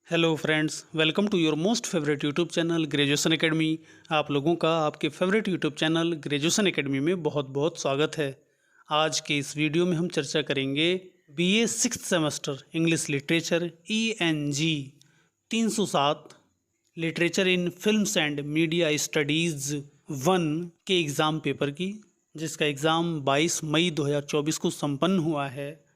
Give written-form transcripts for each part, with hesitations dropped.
Hello friends, welcome to your most favourite YouTube channel graduation academy. आप लोगों का आपके favourite YouTube channel graduation academy में बहुत बहुत स्वागत है। आज के इस वीडियो में हम चर्चा करेंगे BA sixth semester English literature ENG 307 literature in films and media studies 1 के एग्ज़ाम पेपर की, जिसका एग्ज़ाम 22 मई 2024 को संपन्न हुआ है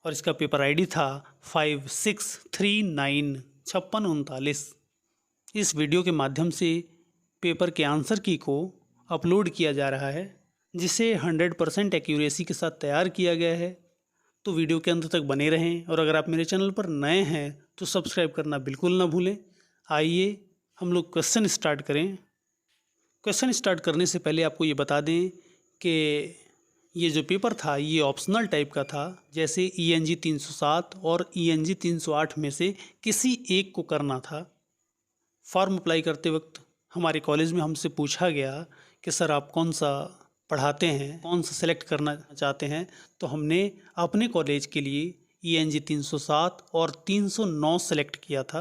और इसका पेपर आईडी था 56395639। इस वीडियो के माध्यम से पेपर के आंसर की को अपलोड किया जा रहा है, जिसे 100% एक्यूरेसी के साथ तैयार किया गया है। तो वीडियो के अंत तक बने रहें और अगर आप मेरे चैनल पर नए हैं तो सब्सक्राइब करना बिल्कुल ना भूलें। आइए हम लोग क्वेश्चन स्टार्ट करें। क्वेश्चन स्टार्ट करने से पहले आपको ये बता दें कि ये जो पेपर था ये ऑप्शनल टाइप का था। जैसे ENG 307 और ENG 308 में से किसी एक को करना था। फॉर्म अप्लाई करते वक्त हमारे कॉलेज में हमसे पूछा गया कि सर आप कौन सा पढ़ाते हैं, कौन सा सेलेक्ट करना चाहते हैं। तो हमने अपने कॉलेज के लिए ENG 307 और 309 सेलेक्ट किया था।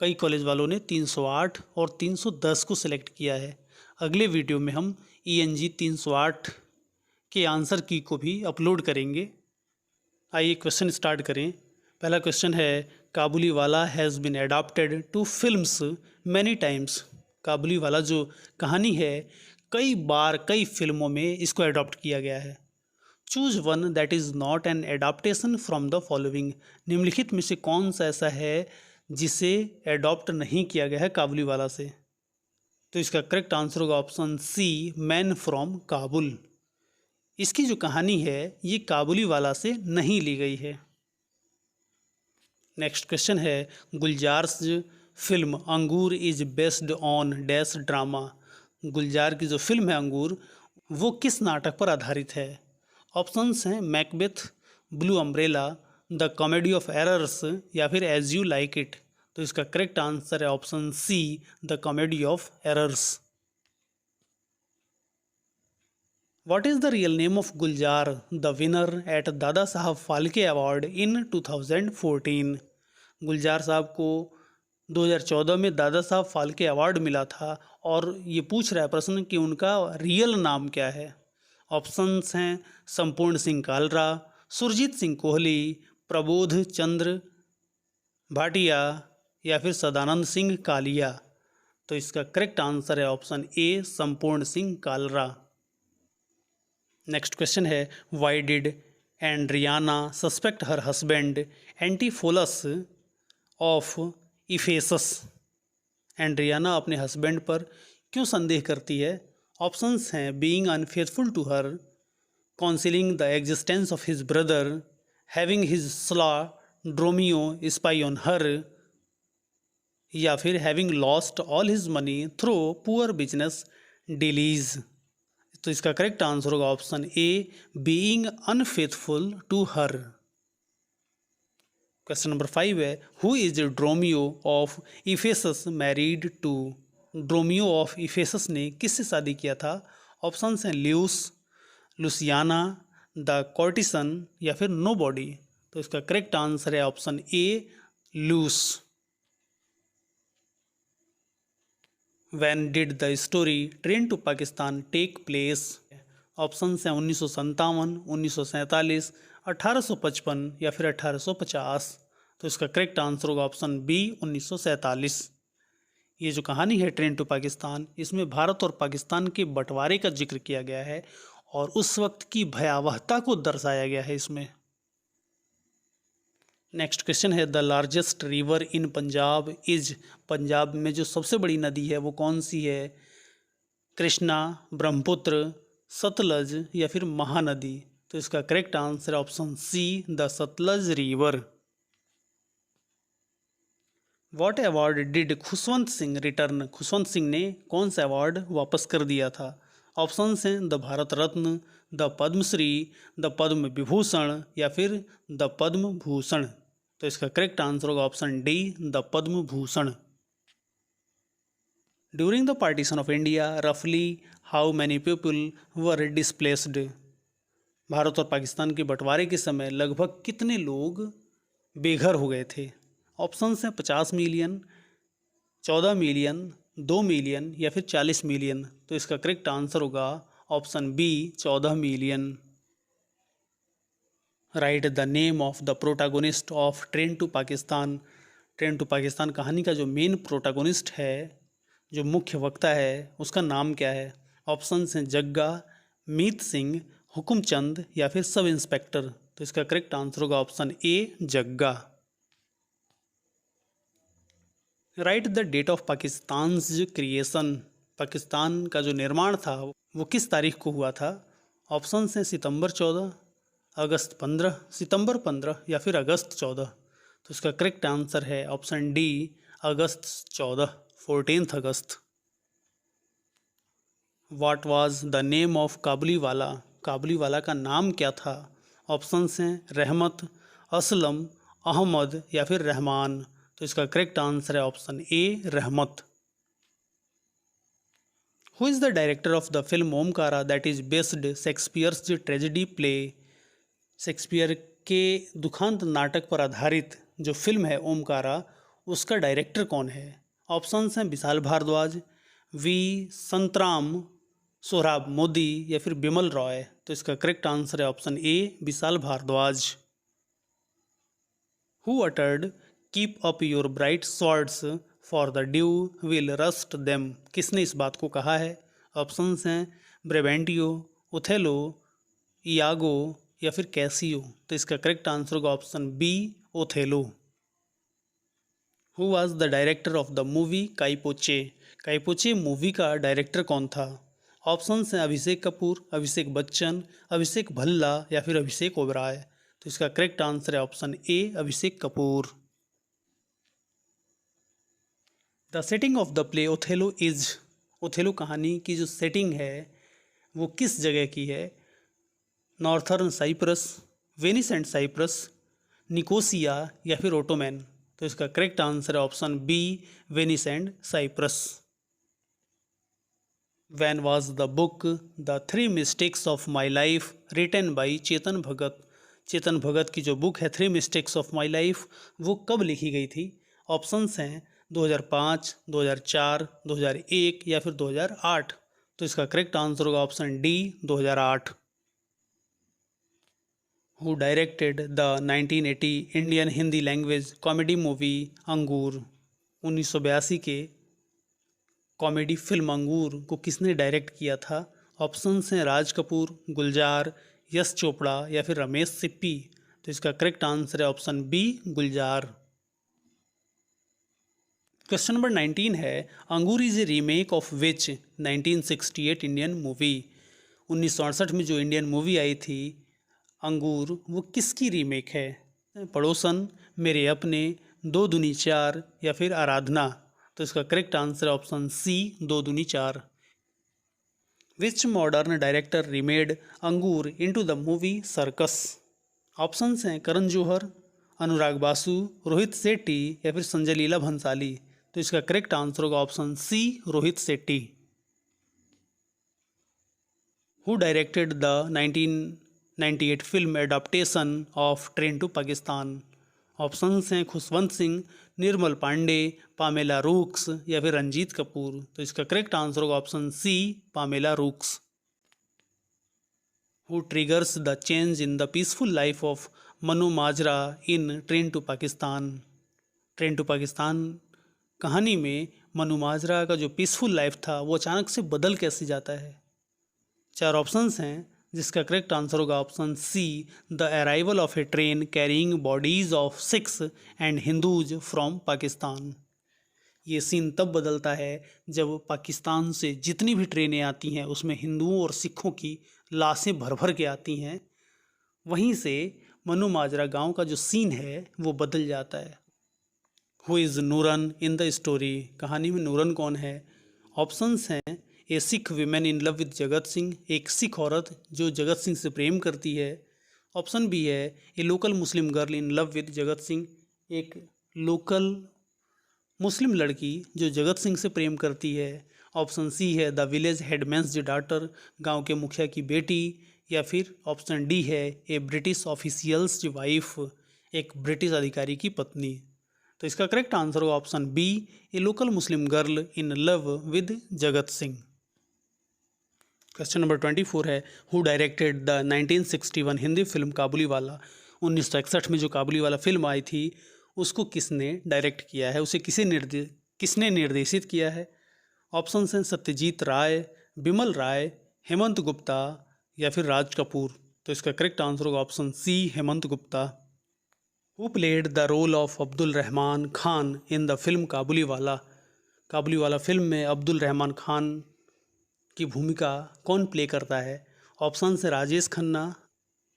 कई कॉलेज वालों ने 308 और 310 को सिलेक्ट किया है। अगले वीडियो में हम ENG 308 के आंसर की को भी अपलोड करेंगे। आइए क्वेश्चन स्टार्ट करें। पहला क्वेश्चन है, Kabuliwala has been adapted to films many times. Kabuliwala जो कहानी है कई बार कई फिल्मों में इसको एडॉप्ट किया गया है। Choose one that is not an adaptation from the following. निम्नलिखित में से कौन सा ऐसा है जिसे एडॉप्ट नहीं किया गया है काबुलीवाला से। तो इसका करेक्ट आंसर होगा option C, man from Kabul. इसकी जो कहानी है ये काबुलीवाला से नहीं ली गई है। नेक्स्ट क्वेश्चन है, Gulzar's film Angoor is based on dash drama. Gulzar की जो फिल्म है अंगूर वो किस नाटक पर आधारित है। ऑप्शंस हैं Macbeth, blue umbrella, the comedy of errors या फिर एज यू लाइक इट। तो इसका करेक्ट आंसर है option C, the comedy of errors. What is the real name of Guljar, the winner at Dada Saheb Phalke award in 2014? गुलजार साहब को 2014 में Dada Saheb Phalke award मिला था और ये पूछ रहा है प्रश्न कि उनका रियल नाम क्या है। ऑप्शंस हैं संपूर्ण सिंह कालरा, सुरजीत सिंह कोहली, प्रबोध चंद्र भाटिया या फिर सदानंद सिंह कालिया। तो इसका करेक्ट आंसर है option A, Sampuran Singh Kalra. Next question है, why did Adriana suspect her husband Antipholus of Ephesus. Adriana अपने हस्बैंड पर क्यों संदेह करती है। ऑप्शंस हैं being unfaithful to her, concealing the existence of his brother, having his slave Dromio spy on her या फिर having lost all his money through poor business dealings. तो इसका करेक्ट आंसर होगा option A, being unfaithful to her. Question number 5 है, who is Dromio of Ephesus married to. Dromio of Ephesus ने किससे शादी किया था। ऑप्शंस हैं ल्यूस, लुसियाना, द कॉर्टिसन या फिर नोबॉडी। तो इसका करेक्ट आंसर है option A, loose. When did the story train to Pakistan take place. Options हैं 1957, 1947, 1855 या फिर 1850। तो इसका करेक्ट आंसर होगा ऑप्शन बी, 1947। ये जो कहानी है ट्रेन टू पाकिस्तान, इसमें भारत और पाकिस्तान के बंटवारे का जिक्र किया गया है और उस वक्त की भयावहता को दर्शाया गया है इसमें। नेक्स्ट क्वेश्चन है, the largest river in Punjab is. Punjab में जो सबसे बड़ी नदी है वो कौन सी है। कृष्णा, ब्रह्मपुत्र, सतलज या फिर महानदी। तो इसका करेक्ट आंसर है option C, the Sutlej river. What award did Khushwant Singh return. Khushwant Singh ने कौन सा अवार्ड वापस कर दिया था। ऑप्शंस हैं the Bharat Ratna, the Padmashri, the Padma Vibhushan या फिर द पद्म भूषण। तो इसका करेक्ट आंसर होगा option D, the Padma Bhushan. During the partition of India रफली how many people were displaced. Bharat और पाकिस्तान के बंटवारे के समय लगभग कितने लोग बेघर हो गए थे। ऑप्शन हैं 50 मिलियन, 14 मिलियन, 2 मिलियन या फिर 40 मिलियन। तो इसका करेक्ट आंसर होगा option B 14 million. Write the name of the protagonist of train to Pakistan. Train to Pakistan कहानी का जो मेन प्रोटागोनिस्ट है, जो मुख्य वक्ता है, उसका नाम क्या है? ऑप्शन हैं जग्गा, मीत सिंह, हुकुमचंद या फिर सब इंस्पेक्टर। तो इसका करेक्ट आंसर होगा option A Jagga. Write the date of Pakistan creation. Pakistan का जो निर्माण था वो किस तारीख को हुआ था? ऑप्शन हैं सितंबर 14, अगस्त 15, सितंबर 15 या फिर अगस्त 14। तो इसका करेक्ट आंसर है option D August 14, 14 August. What was the name of Kabuliwala. Kabuliwala का नाम क्या था? ऑप्शन हैं रहमत, असलम, अहमद या फिर रहमान। तो इसका करेक्ट आंसर है ऑप्शन ए रहमत। Who is the director of the film Omkara that is based Shakespeare's tragedy play. Shakespeare के दुखांत नाटक पर आधारित जो फिल्म है ओमकारा, उसका डायरेक्टर कौन है? ऑप्शंस हैं विशाल भारद्वाज, वी संतराम, सोहराब मोदी या फिर बिमल रॉय। तो इसका करेक्ट आंसर है option A Vishal Bhardwaj. Who uttered keep up your bright swords for the dew will rust them. किसने इस बात को कहा है? ऑप्शंस हैं ब्रेवेंटियो, ओथेलो, इयागो या फिर कैसियो। तो इसका करेक्ट आंसर होगा option B Othello. Who was the director of the movie Kai Po Che. Kai Po Che movie का डायरेक्टर कौन था? ऑप्शंस हैं अभिषेक कपूर, अभिषेक बच्चन, अभिषेक भल्ला या फिर अभिषेक ओबराय। तो इसका करेक्ट आंसर है option A Abhishek Kapoor. The setting of the play Othello is. Othello कहानी की जो सेटिंग है वो किस जगह की है? Northern Cyprus, Venice and Cyprus, Nicosia या फिर ओटोमैन। तो इसका करेक्ट आंसर है option B Venice and Cyprus. When was the book the 3 mistakes of my life written by Chetan Bhagat. Chetan Bhagat की जो बुक है 3 मिस्टेक्स ऑफ माई लाइफ, वो कब लिखी गई थी? ऑप्शंस हैं 2005, 2004, 2001 या फिर 2008। तो इसका करेक्ट आंसर होगा option D 2008। Who directed the 1980 Indian Hindi language comedy movie अंगूर। 1982 के कॉमेडी फिल्म अंगूर को किसने डायरेक्ट किया था? ऑप्शंस हैं राज कपूर, गुलजार, यश चोपड़ा या फिर रमेश सिप्पी। तो इसका करेक्ट आंसर है ऑप्शन बी गुलजार। क्वेश्चन नंबर 19 है अंगूर is a remake of which 1968 Indian movie. 1968 में जो इंडियन मूवी आई थी अंगूर, वो किसकी रीमेक है? पड़ोसन, मेरे अपने, दो दूनी चार या फिर आराधना। तो इसका करेक्ट आंसर है ऑप्शन सी दो दूनी चार। विच मॉडर्न डायरेक्टर रीमेड अंगूर into the movie circus. Options हैं करण जौहर, अनुराग बासु, रोहित शेट्टी या फिर संजय लीला भंसाली। तो इसका करेक्ट आंसर होगा option C Rohit Shetty. Who directed the 1998 film adaptation of train to Pakistan. Options हैं खुशवंत सिंह, निर्मल पांडे, पामेला रूक्स या फिर रंजीत कपूर। तो इसका करेक्ट आंसर होगा option C Pamela Rooks. Who triggers the change in the peaceful life of Manu Majra in train to Pakistan. Train to Pakistan कहानी में मनु माजरा का जो पीसफुल लाइफ था वो अचानक से बदल कैसे जाता है? 4 ऑप्शंस हैं जिसका करेक्ट आंसर होगा option C the arrival of A train carrying bodies of Sikhs and Hindus from Pakistan. ये सीन तब बदलता है जब पाकिस्तान से जितनी भी ट्रेनें आती हैं उसमें हिंदुओं और सिखों की लाशें भर भर के आती हैं। वहीं से मनु माजरा गांव का जो सीन है वो बदल जाता है। Who is Nooran in the story. कहानी में नूरन कौन है? ऑप्शंस हैं a Sikh women in love with Jagat Singh, एक सिख औरत जो जगत सिंह से प्रेम करती है। ऑप्शन बी है ए local Muslim girl in love with Jagat Singh, एक लोकल मुस्लिम लड़की जो जगत सिंह से प्रेम करती है। ऑप्शन सी है द विलेज हेडमैन्स डॉटर, गांव के मुखिया की बेटी। या फिर ऑप्शन डी है ए ब्रिटिश ऑफिशियल्स वाइफ, एक ब्रिटिश अधिकारी की पत्नी। तो इसका करेक्ट आंसर होगा option B, a local Muslim girl in love with Jagat Singh. Question number 24 है, who directed the 1961 Hindi film Kabuliwala. 1961 में जो काबुलीवाला फिल्म आई थी उसको किसने डायरेक्ट किया है, उसे किसने निर्देशित किया है। ऑप्शन हैं सत्यजीत राय, बिमल राय, हेमंत गुप्ता या फिर राज कपूर। तो इसका करेक्ट आंसर होगा option C, Hemant Gupta. Who played the role of Abdul Rahman Khan in the film Kabuliwala. Kabuliwala film में अब्दुल रहमान खान की भूमिका कौन प्ले करता है। ऑप्शन से राजेश खन्ना,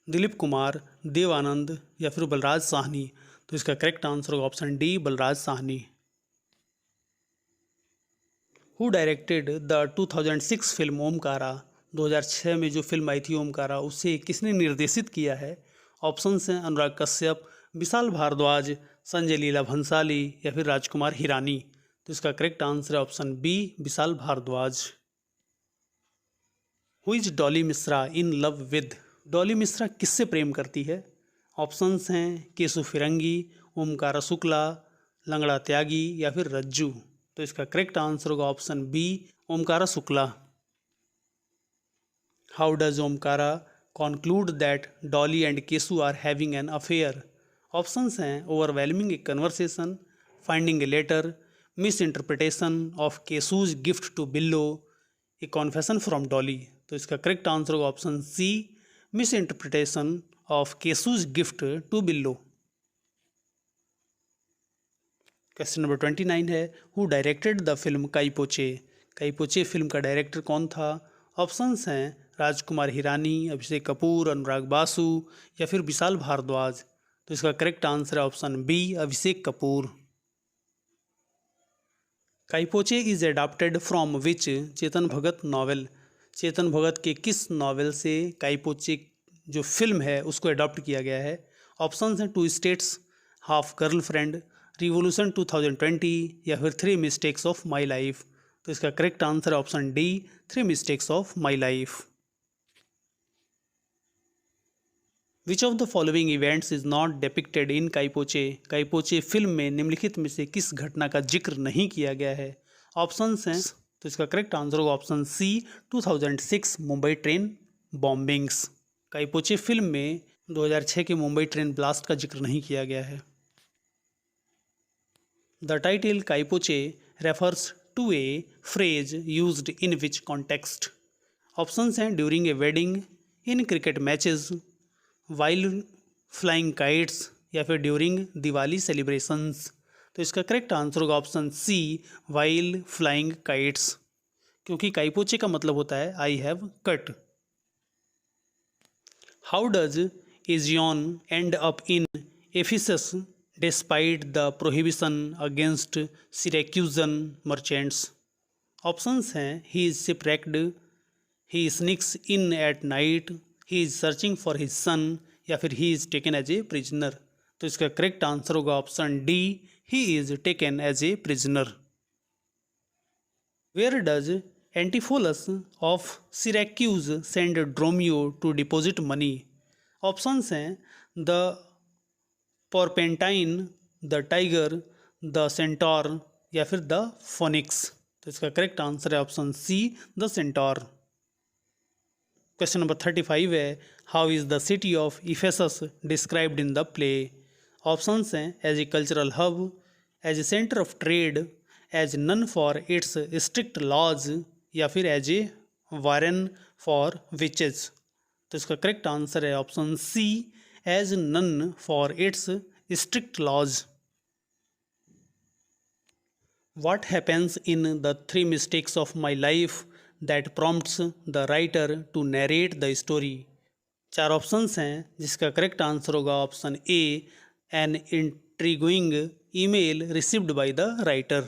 दिलीप कुमार, देव आनंद या फिर बलराज साहनी। तो इसका करेक्ट आंसर होगा option D, Balraj Sahni. Who directed the 2006 film Omkara. 2006 में जो फिल्म आई थी ओमकारा, उसे किसने निर्देशित किया है। ऑप्शन हैं अनुराग कश्यप, विशाल भारद्वाज, संजय लीला भंसाली या फिर राजकुमार हिरानी। तो इसका करेक्ट आंसर है option B, Vishal Bhardwaj. Who is Dolly Mishra in love with. Dolly Mishra किससे प्रेम करती है। ऑप्शंस हैं केशु फिरंगी, ओमकारा शुक्ला, लंगड़ा त्यागी या फिर रज्जू। तो इसका करेक्ट आंसर होगा option B, Omkara Shukla. How does Omkara conclude that Dolly and Keshu are having an affair. Options हैं overwhelming a conversation, finding a letter, misinterpretation of Keshu's gift to Billo, a confession from Dolly. तो इसका correct answer होगा option C, misinterpretation of Keshu's gift to Billo. Question number 29 है, who directed the film Kai Po Che. Kai Po Che film का director कौन था। Options हैं राजकुमार हिरानी, अभिषेक कपूर, अनुराग बासु या फिर विशाल भारद्वाज। तो इसका करेक्ट आंसर है option B, Abhishek Kapoor. Kai Po Che is adapted from which Chetan Bhagat novel. Chetan Bhagat के किस नॉवेल से काईपोचे जो फिल्म है उसको अडॉप्ट किया गया है। ऑप्शंस हैं two states, half girlfriend, revolution 2020 या फिर three mistakes of my life. तो इसका करेक्ट आंसर है option D, three mistakes of my life. Which of the following events is not depicted in Kai Po Che. Kai Po Che film में निम्नलिखित में से किस घटना का जिक्र नहीं किया गया है। ऑप्शंस हैं, तो इसका करेक्ट आंसर होगा option C, 2006 Mumbai train bombings. Kai Po Che film में 2006 के मुंबई ट्रेन ब्लास्ट का जिक्र नहीं किया गया है। The title Kai Po Che refers to a phrase used in which context. Options हैं during a wedding, in cricket matches, while flying kites या फिर ड्यूरिंग दिवाली सेलिब्रेशंस। तो इसका करेक्ट आंसर होगा option C, while flying kites, क्योंकि काईपोचे का मतलब होता है I have cut. How does Aegeon end up in Ephesus despite the prohibition against Syracusan merchants. Options हैं he is shipwrecked, he स्निक्स in at night, he is searching for his son या फिर he is taken as a prisoner. तो इसका correct answer होगा option D, he is taken as a prisoner. Where does Antipholus of Syracuse send Dromio to deposit money. Options हैं the Porpentine, the tiger, the Centaur या फिर the phoenix. तो इसका correct answer है option C, the Centaur. Question number 35 है, how is the city of Ephesus described in the play. Options हैं as a cultural hub, as a centre of trade, as known for its strict laws या फिर as a warren for witches. तो इसका correct answer है option C, as known for its strict laws. What happens in the three mistakes of my life that prompts the writer to narrate the story? चार options हैं जिसका correct answer होगा option A, an intriguing email received by the writer.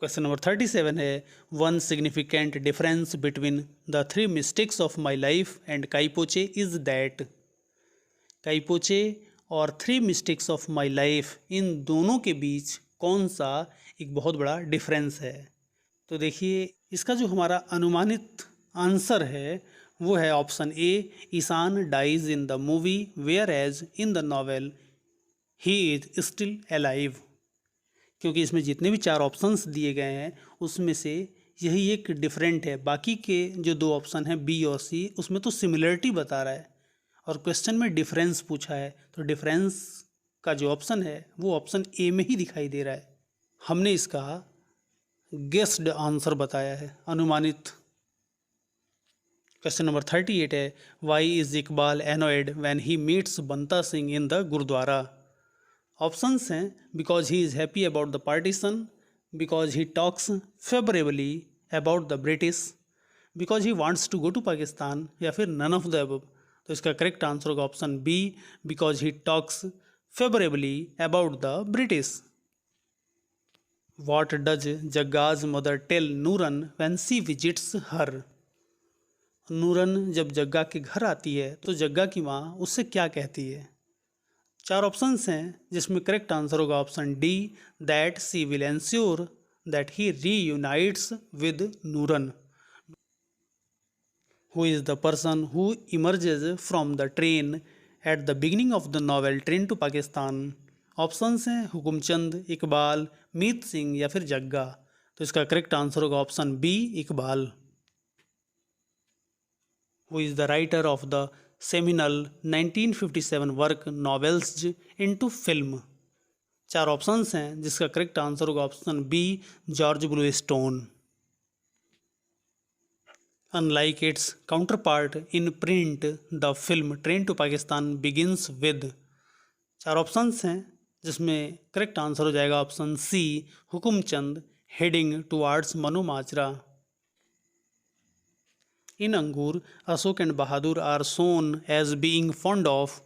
Question number 37 है, one significant difference between the three mistakes of my life and Kai Po Che is that. Kai Po Che और three mistakes of my life, इन दोनों के बीच कौन सा एक बहुत बड़ा डिफरेंस है। तो देखिए इसका जो हमारा अनुमानित आंसर है वो है option A, Ishaan dies in the movie whereas in the novel he is still alive. क्योंकि इसमें जितने भी 4 ऑप्शंस दिए गए हैं उसमें से यही एक डिफरेंट है। बाकी के जो 2 ऑप्शन हैं बी और सी, उसमें तो सिमिलरिटी बता रहा है और क्वेश्चन में डिफरेंस पूछा है, तो डिफरेंस का जो ऑप्शन है वो ऑप्शन ए में ही दिखाई दे रहा है। हमने इसका गेस्ड आंसर बताया है, अनुमानित। क्वेश्चन नंबर 38 है, why is Iqbal annoyed when he meets Banta Singh in the gurdwara. Options हैं because he is happy about the partition, because he talks favourably about the British, because he wants to go to Pakistan, या फिर none of the above. तो इसका correct answer होगा option B, because he talks favourably about the British. What does Jagga's mother tell Nooran when she visits her. नूरन जब जग्गा के घर आती है तो जग्गा की माँ उससे क्या कहती है। 4 ऑप्शंस हैं जिसमें करेक्ट आंसर होगा option D, that she will ensure that he reunites with Nooran. Who is the person who emerges from the train at the beginning of the novel train to Pakistan. Options हैं हुकुमचंद, इकबाल, मीत सिंह या फिर जग्गा। तो इसका correct answer होगा option B, Iqbal. Who is the writer of the seminal 1957 work novels into film. 4 options हैं जिसका correct answer होगा option B, George Blue Stone. Unlike its counterpart in print, the film Train to Pakistan begins with। 4 options हैं जिसमें correct answer हो जाएगा option C, Hukumchand, heading towards Mano Majra. In Angoor Ashok and Bahadur are shown as being fond of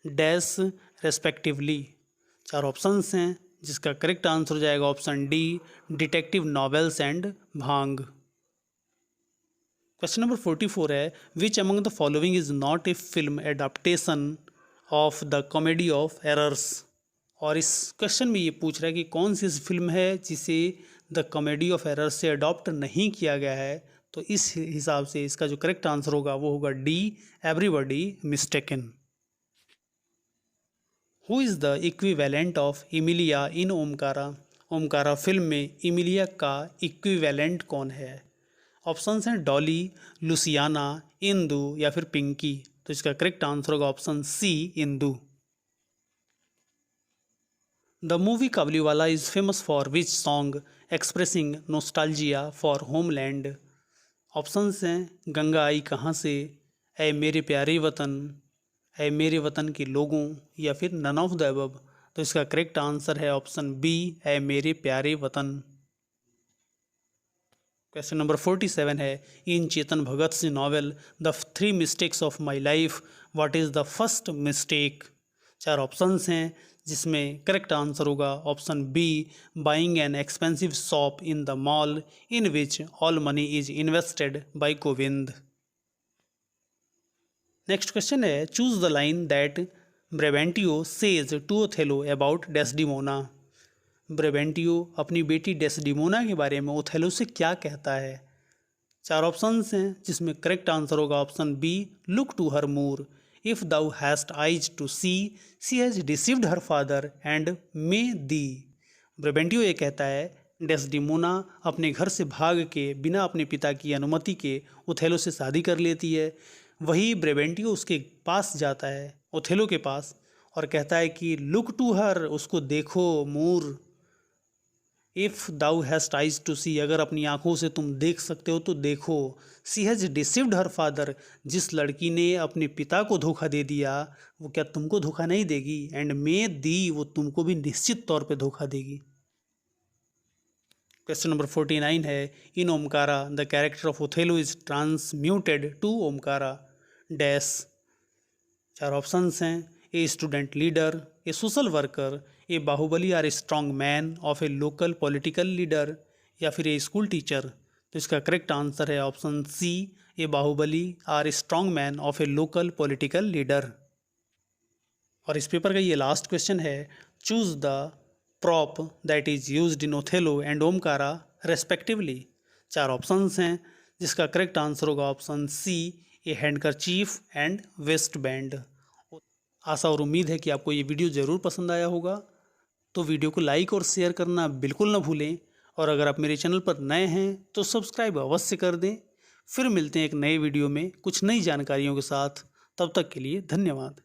dash respectively. 4 options हैं जिसका correct answer हो जाएगा option D, detective novels and bhang. Question number 44 है, which among the following is not a film adaptation of the comedy of errors. और इस question में ये पूछ रहा है कि कौन सी फिल्म है जिसे द कॉमेडी ऑफ एरर्स से अडॉप्ट नहीं किया गया है। तो इस हिसाब से इसका जो करेक्ट आंसर होगा वो होगा D, everybody mistaken. Who is the equivalent of Emilia in Omkara. Omkara film में इमिलिया का इक्विवेलेंट कौन है। ऑप्शंस हैं डॉली, लुसियाना, इंदु या फिर पिंकी। तो इसका करेक्ट आंसर होगा option C, Indu. The movie Kabuliwala is famous for which song expressing nostalgia for homeland. Options हैं गंगा आई कहाँ से, ऐ मेरे प्यारे वतन, ऐ मेरे वतन के लोगों, या फिर नन ऑफ द अबव। तो इसका करेक्ट आंसर है ऑप्शन बी, ऐ मेरे प्यारे वतन। क्वेश्चन नंबर 47 है, इन चेतन भगत से novel the 3 mistakes of my life what is the first mistake. 4 options हैं जिसमें करेक्ट आंसर होगा option B, buying an expensive shop in the mall in which all money is invested by Govind. Next question है, choose the line that Brabantio says to Othello about Desdemona. Brabantio अपनी बेटी Desdemona के बारे में Othello से क्या कहता है। 4 ऑप्शंस हैं जिसमें करेक्ट आंसर होगा option B, look to her Moor, if thou hast eyes to see has deceived her father and may thee. Brabantio ये कहता है डेस्डिमोना अपने घर से भाग के बिना अपने पिता की अनुमति के ओथेलो से शादी कर लेती है। वही ब्रेवेंटियो उसके पास जाता है, ओथेलो के पास, और कहता है कि लुक टू हर, उसको देखो Moor, if thou hast eyes to see, अगर अपनी आंखों से तुम देख सकते हो तो देखो, सी हैज़ डिसीव्ड हर फादर, जिस लड़की ने अपने पिता को धोखा दे दिया वो क्या तुमको धोखा नहीं देगी, एंड मे दी, वो तुमको भी निश्चित तौर पे धोखा देगी। क्वेश्चन नंबर 49 है, in Omkara the character of Othello is transmuted to Omkara dash. 4 options हैं, a student leader, a social worker, a bahubali or a strong man of a local political leader, या फिर ए स्कूल टीचर। तो इसका correct answer है option C, a bahubali or a strong man of a local political leader. और इस paper का ये last question है, choose the prop that is used in Othello and Omkara respectively. 4 options हैं जिसका करेक्ट आंसर होगा option C, a handkerchief and waistband. आशा और उम्मीद है कि आपको ये वीडियो ज़रूर पसंद आया होगा। तो वीडियो को लाइक और शेयर करना बिल्कुल ना भूलें और अगर आप मेरे चैनल पर नए हैं तो सब्सक्राइब अवश्य कर दें। फिर मिलते हैं एक नए वीडियो में कुछ नई जानकारियों के साथ। तब तक के लिए धन्यवाद।